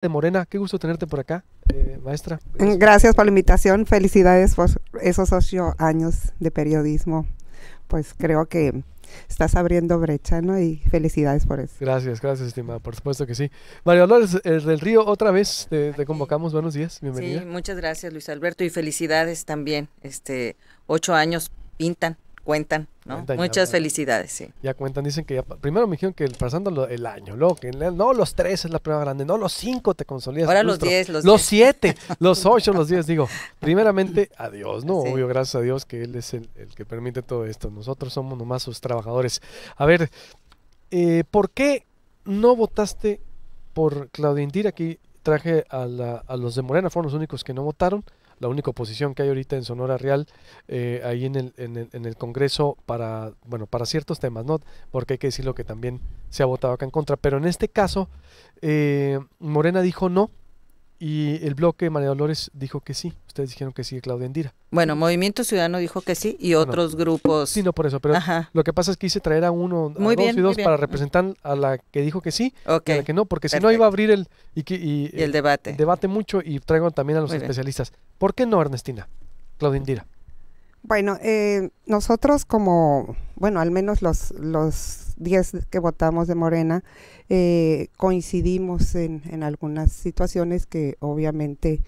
de Morena. Qué gusto tenerte por acá, maestra. Gracias por la invitación. Felicidades por esos 8 años de periodismo. Pues creo que estás abriendo brecha, ¿no? Y felicidades por eso. Gracias, gracias, estimada. Por supuesto que sí. María Dolores del Río, otra vez te convocamos. Buenos días, bienvenida. Sí, muchas gracias, Luis Alberto, y felicidades también. 8 años pintan, cuentan, ¿no? Cuentan ya, Muchas ¿verdad? felicidades, sí. Ya cuentan, dicen que ya, primero me dijeron que pasando el año, luego que no los 3 es la prueba grande, no los 5 te consolidas. Ahora lustro, los los 10. 7, los 8, los 10, digo, primeramente a Dios, ¿no? Sí. Obvio, gracias a Dios que Él es el que permite todo esto, nosotros somos nomás sus trabajadores. A ver, ¿por qué no votaste por Claudia Indira? Aquí traje a los de Morena, fueron los únicos que no votaron. La única oposición que hay ahorita en Sonora Real, ahí en el Congreso para ciertos temas, ¿no? Porque hay que decirlo que también se ha votado acá en contra, pero en este caso Morena dijo no y el bloque María Dolores dijo que sí. Ustedes dijeron que sí, Claudia Indira. Bueno, Movimiento Ciudadano dijo que sí y Bueno, otros grupos. Sí, no por eso, pero Ajá. lo que pasa es que quise traer a uno, a Muy dos bien, y muy dos bien. para representar a la que dijo que sí Ok, y a la que no, porque si no perfecto. iba a abrir el Y el debate. debate mucho y traigo también a los Muy bien. especialistas. ¿Por qué no, Ernestina? Claudia Indira. Bueno, nosotros bueno, al menos los 10 que votamos de Morena, coincidimos en algunas situaciones que obviamente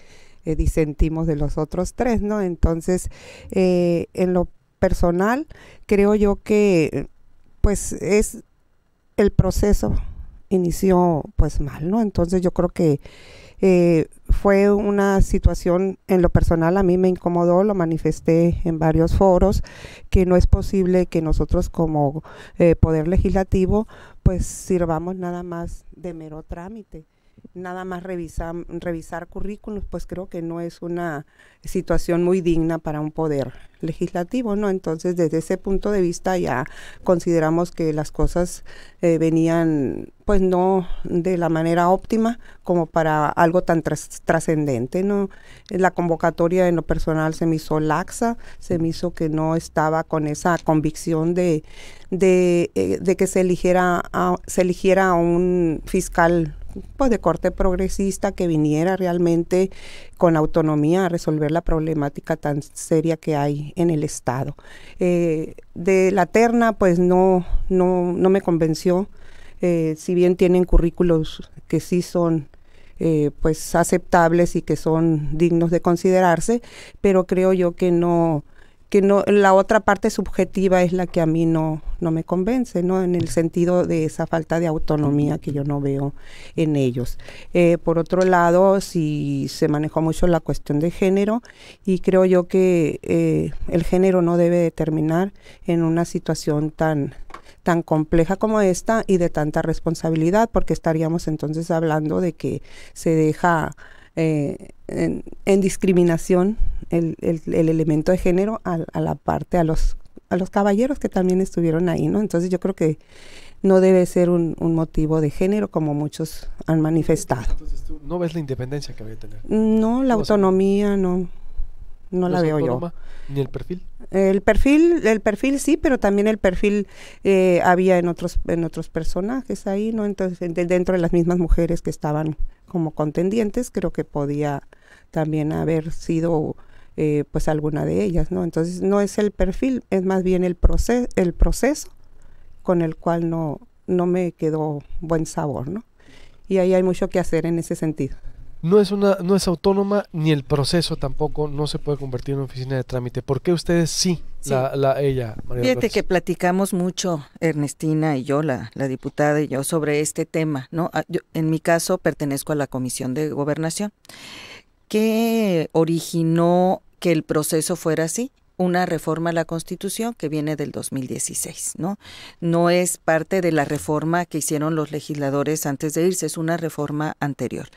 disentimos de los otros 3, ¿no? Entonces, en lo personal, creo yo que pues el proceso inició pues mal, ¿no? Entonces yo creo que fue una situación, en lo personal a mí me incomodó, lo manifesté en varios foros, que no es posible que nosotros como Poder Legislativo pues sirvamos nada más de mero trámite. Nada más revisar currículos, pues creo que no es una situación muy digna para un poder legislativo, ¿no? Entonces, desde ese punto de vista ya consideramos que las cosas venían, pues no de la manera óptima como para algo tan trascendente, ¿no? La convocatoria en lo personal se me hizo laxa, se me hizo que no estaba con esa convicción de que se eligiera a un fiscal pues de corte progresista que viniera realmente con autonomía a resolver la problemática tan seria que hay en el Estado. De la terna, pues no me convenció, si bien tienen currículos que sí son pues aceptables y que son dignos de considerarse, pero creo yo que no, la otra parte subjetiva es la que a mí no me convence, ¿no? En el sentido de esa falta de autonomía que yo no veo en ellos. Por otro lado, sí se manejó mucho la cuestión de género y creo yo que el género no debe determinar en una situación tan compleja como esta y de tanta responsabilidad, porque estaríamos entonces hablando de que se deja en discriminación el elemento de género a la parte, a los caballeros que también estuvieron ahí, ¿no? Entonces yo creo que no debe ser un motivo de género como muchos han manifestado. Entonces tú no ves la independencia que había que tener. No, la autonomía no la veo yo. Ni el perfil. El perfil sí, pero también el perfil había en otros personajes ahí, ¿no? Entonces, dentro de las mismas mujeres que estaban como contendientes, creo que podía también haber sido pues alguna de ellas, ¿no? Entonces, no es el perfil, es más bien el proceso con el cual no me quedó buen sabor, ¿no? Y ahí hay mucho que hacer en ese sentido. No es autónoma, ni el proceso tampoco, no se puede convertir en una oficina de trámite. ¿Por qué ustedes sí? Sí. Ella, María Fíjate Dolores. que platicamos mucho, Ernestina y yo, la diputada y yo, sobre este tema, ¿no? En mi caso pertenezco a la Comisión de Gobernación. ¿Qué originó que el proceso fuera así? Una reforma a la Constitución que viene del 2016, ¿no? No es parte de la reforma que hicieron los legisladores antes de irse, es una reforma anterior.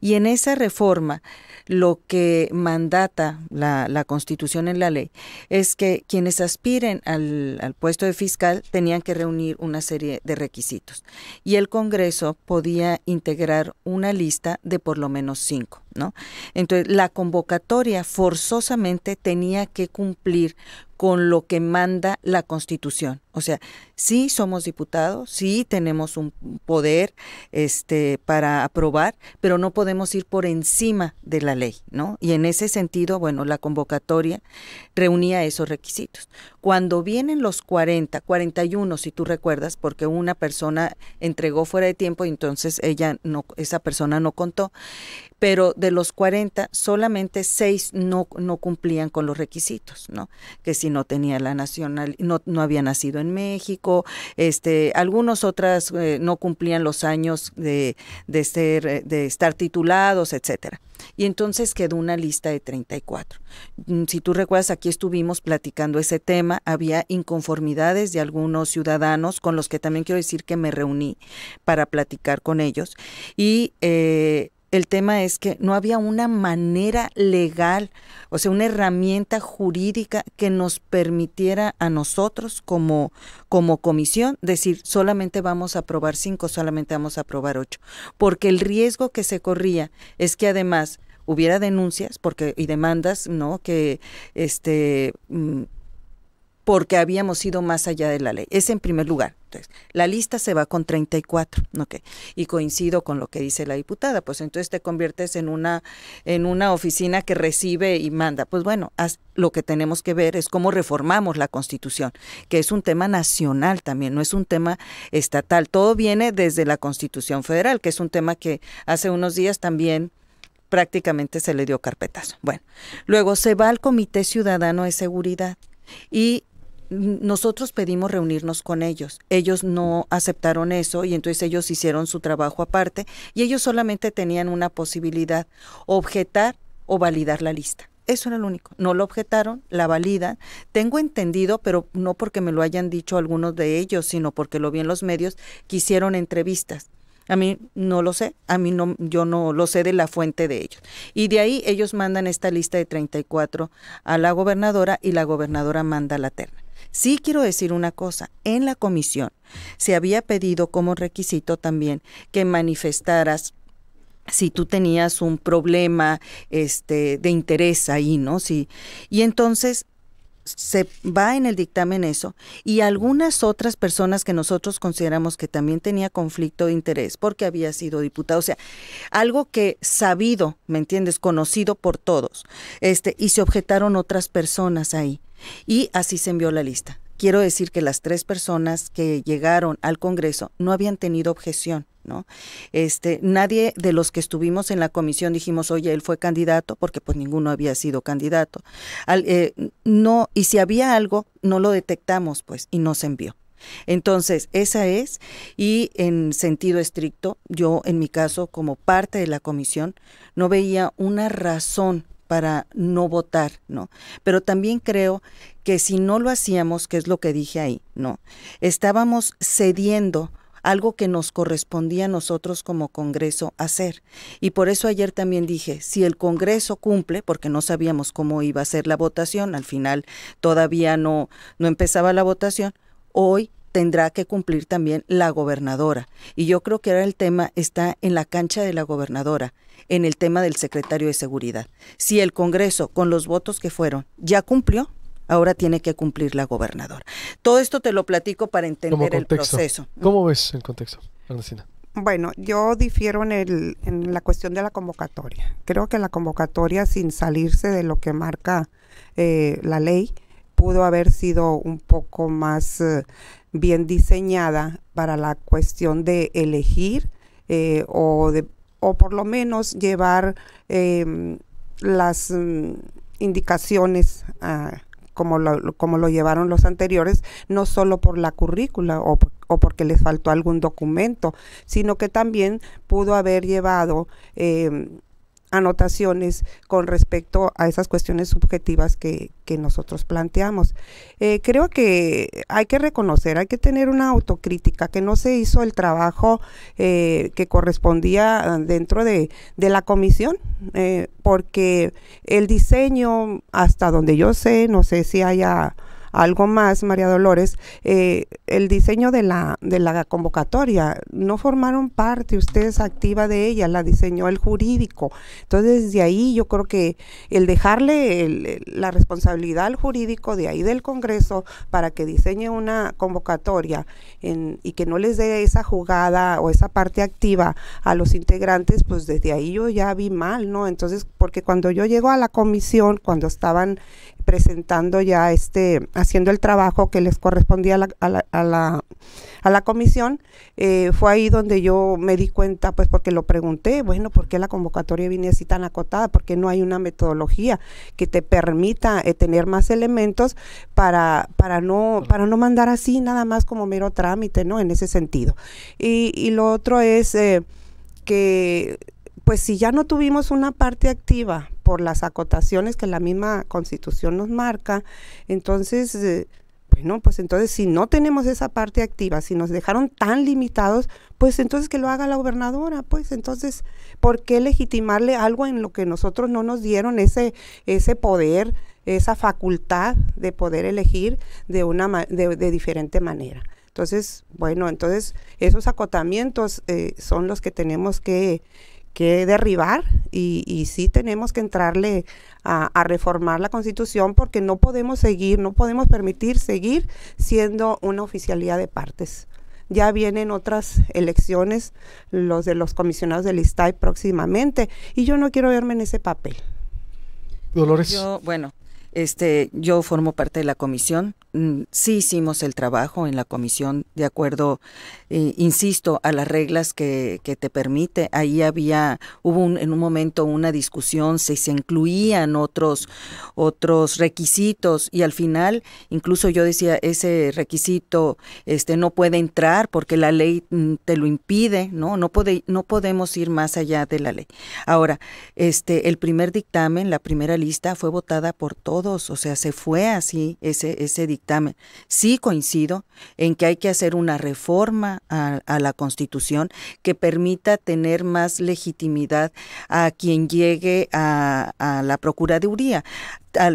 Y en esa reforma, lo que mandata la Constitución en la ley es que quienes aspiren al puesto de fiscal tenían que reunir una serie de requisitos. Y el Congreso podía integrar una lista de por lo menos 5, ¿no? Entonces, la convocatoria forzosamente tenía que cumplir con lo que manda la Constitución. O sea, sí somos diputados, sí tenemos un poder para aprobar, pero no podemos ir por encima de la ley, ¿no? Y en ese sentido, bueno, la convocatoria reunía esos requisitos. Cuando vienen los 41, si tú recuerdas, porque una persona entregó fuera de tiempo y entonces esa persona no contó, pero de los 40, solamente 6 no cumplían con los requisitos, ¿no? Que si no tenía la nacional, no había nacido en México, algunos otras no cumplían los años de estar titulados, etcétera. Y entonces quedó una lista de 34. Si tú recuerdas, aquí estuvimos platicando ese tema, había inconformidades de algunos ciudadanos con los que también quiero decir que me reuní para platicar con ellos y el tema es que no había una manera legal, o sea, una herramienta jurídica que nos permitiera a nosotros como comisión decir solamente vamos a aprobar 5, solamente vamos a aprobar 8, porque el riesgo que se corría es que además hubiera denuncias y demandas, ¿no? Que porque habíamos ido más allá de la ley. Es en primer lugar. Entonces, la lista se va con 34, ¿ok? Y coincido con lo que dice la diputada, pues entonces te conviertes en una oficina que recibe y manda. Pues bueno, lo que tenemos que ver es cómo reformamos la Constitución, que es un tema nacional también, no es un tema estatal. Todo viene desde la Constitución Federal, que es un tema que hace unos días también prácticamente se le dio carpetazo. Bueno, luego se va al Comité Ciudadano de Seguridad y nosotros pedimos reunirnos con ellos. Ellos no aceptaron eso y entonces ellos hicieron su trabajo aparte y ellos solamente tenían una posibilidad, objetar o validar la lista. Eso era lo único. No lo objetaron, la validan. Tengo entendido, pero no porque me lo hayan dicho algunos de ellos, sino porque lo vi en los medios, que hicieron entrevistas. A mí no lo sé, yo no lo sé de la fuente de ellos. Y de ahí ellos mandan esta lista de 34 a la gobernadora y la gobernadora manda la terna. Sí quiero decir una cosa, en la comisión se había pedido como requisito también que manifestaras si tú tenías un problema de interés ahí, ¿no? Sí. Y entonces se va en el dictamen eso y algunas otras personas que nosotros consideramos que también tenía conflicto de interés porque había sido diputado, o sea, algo que sabido, ¿me entiendes?, conocido por todos, y se objetaron otras personas ahí y así se envió la lista. Quiero decir que las 3 personas que llegaron al Congreso no habían tenido objeción, ¿no? Nadie de los que estuvimos en la comisión dijimos, oye, él fue candidato, porque pues ninguno había sido candidato. No, y si había algo, no lo detectamos, pues, y no se envió. Entonces, esa es, y en sentido estricto, yo en mi caso, como parte de la comisión, no veía una razón para no votar, ¿no? Pero también creo que si no lo hacíamos, que es lo que dije ahí, ¿no? Estábamos cediendo algo que nos correspondía a nosotros como Congreso hacer. Y por eso ayer también dije, si el Congreso cumple, porque no sabíamos cómo iba a ser la votación, al final todavía no empezaba la votación, hoy tendrá que cumplir también la gobernadora. Y yo creo que ahora el tema está en la cancha de la gobernadora, en el tema del secretario de Seguridad. Si el Congreso, con los votos que fueron, ya cumplió, ahora tiene que cumplir la gobernadora. Todo esto te lo platico para entender el proceso. ¿Cómo ves el contexto, Ernestina? Bueno, yo difiero en la cuestión de la convocatoria. Creo que la convocatoria, sin salirse de lo que marca la ley, pudo haber sido un poco más bien diseñada para la cuestión de elegir o por lo menos llevar las indicaciones como lo llevaron los anteriores, no solo por la currícula o porque les faltó algún documento, sino que también pudo haber llevado anotaciones con respecto a esas cuestiones subjetivas que nosotros planteamos. Creo que hay que reconocer, hay que tener una autocrítica, que no se hizo el trabajo que correspondía dentro de la comisión, porque el diseño, hasta donde yo sé, no sé si haya algo más, María Dolores. El diseño de la convocatoria, no formaron parte ustedes activa de ella, la diseñó el jurídico. Entonces, desde ahí yo creo que el dejarle la responsabilidad al jurídico de ahí del Congreso para que diseñe una convocatoria y que no les dé esa jugada o esa parte activa a los integrantes, pues desde ahí yo ya vi mal, ¿no? Entonces, porque cuando yo llego a la comisión, cuando estaban presentando ya haciendo el trabajo que les correspondía a la comisión, fue ahí donde yo me di cuenta, pues porque lo pregunté, bueno, ¿por qué la convocatoria viene así tan acotada? ¿Por qué no hay una metodología que te permita tener más elementos para no mandar así nada más como mero trámite, ¿no? En ese sentido. Y lo otro es que pues si ya no tuvimos una parte activa por las acotaciones que la misma Constitución nos marca, entonces, bueno, pues entonces si no tenemos esa parte activa, si nos dejaron tan limitados, pues entonces que lo haga la gobernadora, pues entonces, ¿por qué legitimarle algo en lo que nosotros no nos dieron ese poder, esa facultad de poder elegir de diferente manera? Entonces, bueno, entonces esos acotamientos son los que tenemos que derribar y sí tenemos que entrarle a reformar la Constitución, porque no podemos permitir seguir siendo una oficialía de partes. Ya vienen otras elecciones, los de los comisionados del ISTAI próximamente, y yo no quiero verme en ese papel. Dolores. Yo formo parte de la comisión. Sí hicimos el trabajo en la comisión de acuerdo, insisto, a las reglas que te permite. Ahí hubo en un momento una discusión, se incluían otros requisitos, y al final incluso yo decía, ese requisito no puede entrar porque la ley te lo impide, no podemos ir más allá de la ley. Ahora, el primer dictamen, la primera lista fue votada por todos, o sea, se fue así ese dictamen. Sí coincido en que hay que hacer una reforma a la Constitución que permita tener más legitimidad a quien llegue a la Procuraduría,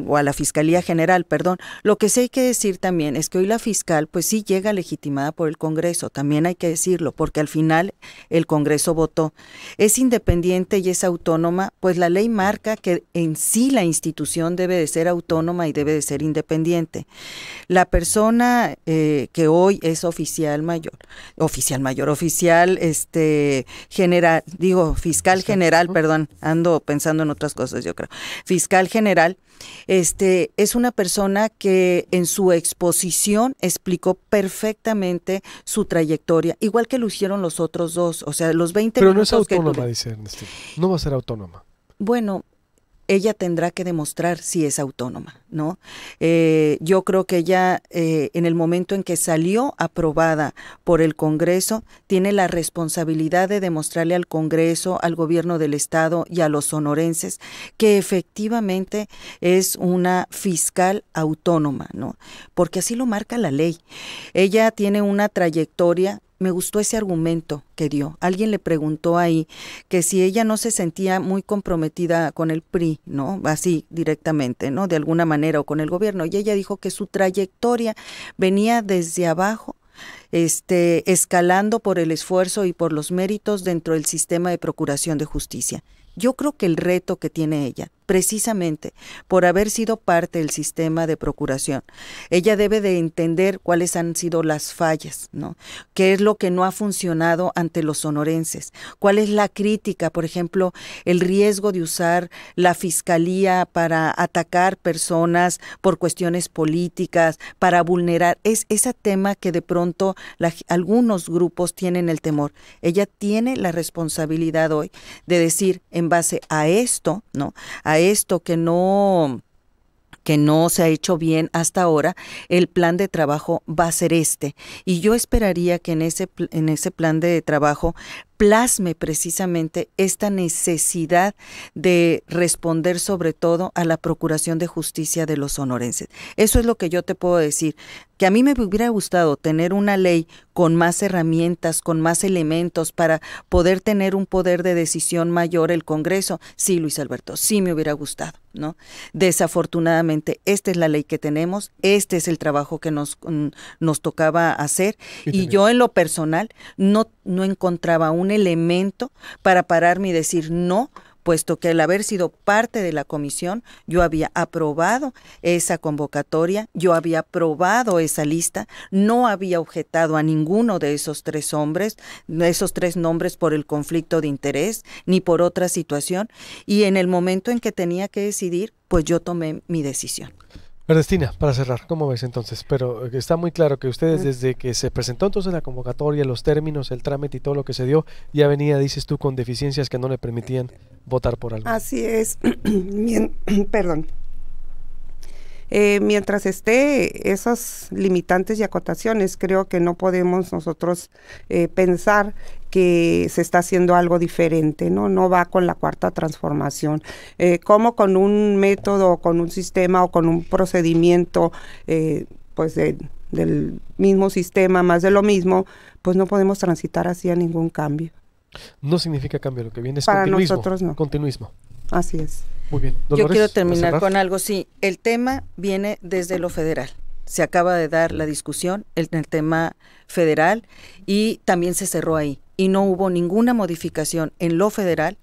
o a la Fiscalía General, perdón. Lo que sí hay que decir también es que hoy la fiscal pues sí llega legitimada por el Congreso, también hay que decirlo, porque al final el Congreso votó. Es independiente y es autónoma, pues la ley marca que en sí la institución debe de ser autónoma y debe de ser independiente. La persona que hoy es fiscal general, perdón, ando pensando en otras cosas, yo creo. Fiscal general, es una persona que en su exposición explicó perfectamente su trayectoria, igual que lo hicieron los otros dos, o sea, los 20 Pero minutos. Pero no es autónoma, dice Ernestina. No va a ser autónoma. Bueno, ella tendrá que demostrar si es autónoma, ¿no? Yo creo que ella, en el momento en que salió aprobada por el Congreso, tiene la responsabilidad de demostrarle al Congreso, al gobierno del Estado y a los sonorenses que efectivamente es una fiscal autónoma, ¿no? Porque así lo marca la ley. Ella tiene una trayectoria. Me gustó ese argumento que dio. Alguien le preguntó ahí que si ella no se sentía muy comprometida con el PRI, ¿no? Así directamente, ¿no? De alguna manera, o con el gobierno. Y ella dijo que su trayectoria venía desde abajo, escalando por el esfuerzo y por los méritos dentro del sistema de procuración de justicia. Yo creo que el reto que tiene ella, precisamente por haber sido parte del sistema de procuración, ella debe de entender cuáles han sido las fallas, ¿no? ¿Qué es lo que no ha funcionado ante los sonorenses? ¿Cuál es la crítica? Por ejemplo, el riesgo de usar la fiscalía para atacar personas por cuestiones políticas, para vulnerar. Es ese tema que de pronto algunos grupos tienen el temor. Ella tiene la responsabilidad hoy de decir, en base a esto, ¿no? A esto que no se ha hecho bien hasta ahora, el plan de trabajo va a ser y yo esperaría que en ese plan de trabajo plasme precisamente esta necesidad de responder sobre todo a la procuración de justicia de los sonorenses. Eso es lo que yo te puedo decir, que a mí me hubiera gustado tener una ley con más herramientas, con más elementos para poder tener un poder de decisión mayor el Congreso. Sí, Luis Alberto, sí me hubiera gustado, ¿no? Desafortunadamente, esta es la ley que tenemos, este es el trabajo que nos tocaba hacer, y yo en lo personal no encontraba un elemento para pararme y decir no, puesto que al haber sido parte de la comisión, yo había aprobado esa convocatoria, yo había aprobado esa lista, no había objetado a ninguno de esos tres nombres por el conflicto de interés, ni por otra situación, y en el momento en que tenía que decidir, pues yo tomé mi decisión. Ernestina, para cerrar, ¿cómo ves entonces? Pero está muy claro que ustedes desde que se presentó entonces la convocatoria, los términos, el trámite y todo lo que se dio, ya venía, dices tú, con deficiencias que no le permitían votar por algo. Así es. Perdón. Mientras esté esos limitantes y acotaciones, creo que no podemos nosotros pensar que se está haciendo algo diferente, ¿no? No va con la cuarta transformación. Como con un método, con un sistema o con un procedimiento, pues del mismo sistema, más de lo mismo, pues no podemos transitar así a ningún cambio. No significa cambio, lo que viene es para continuismo. Nosotros no. Continuismo. Así es. Muy bien. Dolores, yo quiero terminar con algo, sí. El tema viene desde lo federal. Se acaba de dar la discusión en el tema federal y también se cerró ahí. Y no hubo ninguna modificación en lo federal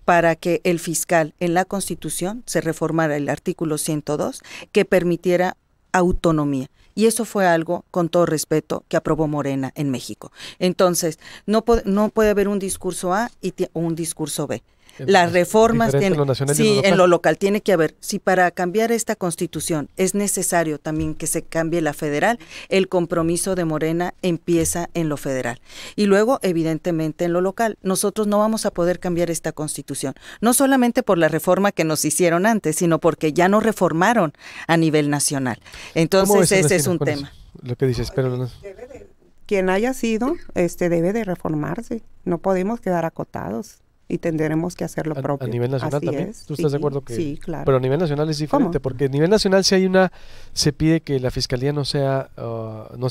para que el fiscal en la Constitución se reformara el artículo 102 que permitiera autonomía. Y eso fue algo, con todo respeto, que aprobó Morena en México. Entonces, no puede haber un discurso A y un discurso B. Las reformas tienen, sí, en lo local tiene que haber. Si para cambiar esta Constitución es necesario también que se cambie la federal, el compromiso de Morena empieza en lo federal. Y luego, evidentemente, en lo local. Nosotros no vamos a poder cambiar esta Constitución, no solamente por la reforma que nos hicieron antes, sino porque ya nos reformaron a nivel nacional. Entonces, ese es un tema. Eso, lo que dices, pero no. Quien haya sido, debe de reformarse. No podemos quedar acotados. Y tendremos que hacer lo propio. A nivel nacional. Así también. ¿Tú estás de acuerdo que? Sí, claro. Pero a nivel nacional es diferente, porque a nivel nacional se pide que la fiscalía no sea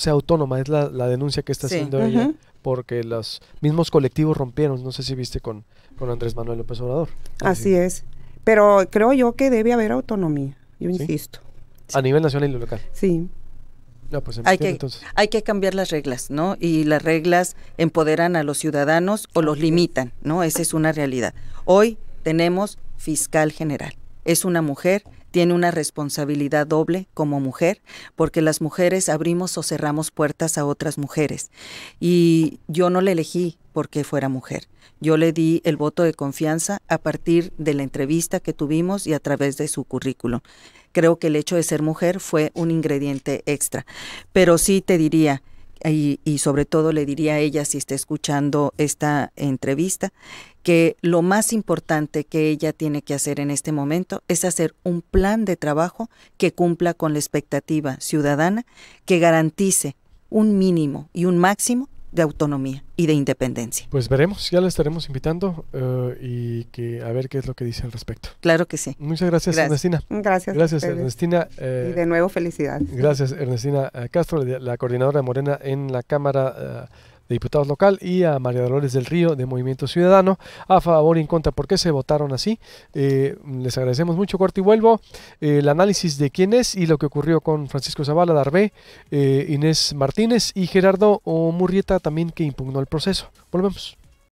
autónoma, es la denuncia que está haciendo ella, porque los mismos colectivos rompieron, no sé si viste con Andrés Manuel López Obrador. Así es. Pero creo yo que debe haber autonomía, yo insisto. A nivel nacional y local. Sí. No, pues hay que cambiar las reglas, ¿no? Y las reglas empoderan a los ciudadanos o los limitan, ¿no? Esa es una realidad. Hoy tenemos fiscal general. Es una mujer, tiene una responsabilidad doble como mujer, porque las mujeres abrimos o cerramos puertas a otras mujeres. Y yo no la elegí porque fuera mujer. Yo le di el voto de confianza a partir de la entrevista que tuvimos y a través de su currículum. Creo que el hecho de ser mujer fue un ingrediente extra. Pero sí te diría, y sobre todo le diría a ella si está escuchando esta entrevista, que lo más importante que ella tiene que hacer en este momento es hacer un plan de trabajo que cumpla con la expectativa ciudadana, que garantice un mínimo y un máximo de autonomía y de independencia. Pues veremos, ya la estaremos invitando y que a ver qué es lo que dice al respecto. Claro que sí. Muchas gracias. Ernestina. Gracias Ernestina. Y de nuevo felicidades. Gracias, Ernestina Castro, la coordinadora de Morena en la Cámara de Diputados local, y a María Dolores del Río de Movimiento Ciudadano, a favor y en contra. ¿Por qué se votaron así? Les agradecemos mucho. Corte y vuelvo. El análisis de quién es y lo que ocurrió con Francisco Zavala Darvé, Inés Martínez y Gerardo Murrieta también, que impugnó el proceso. Volvemos.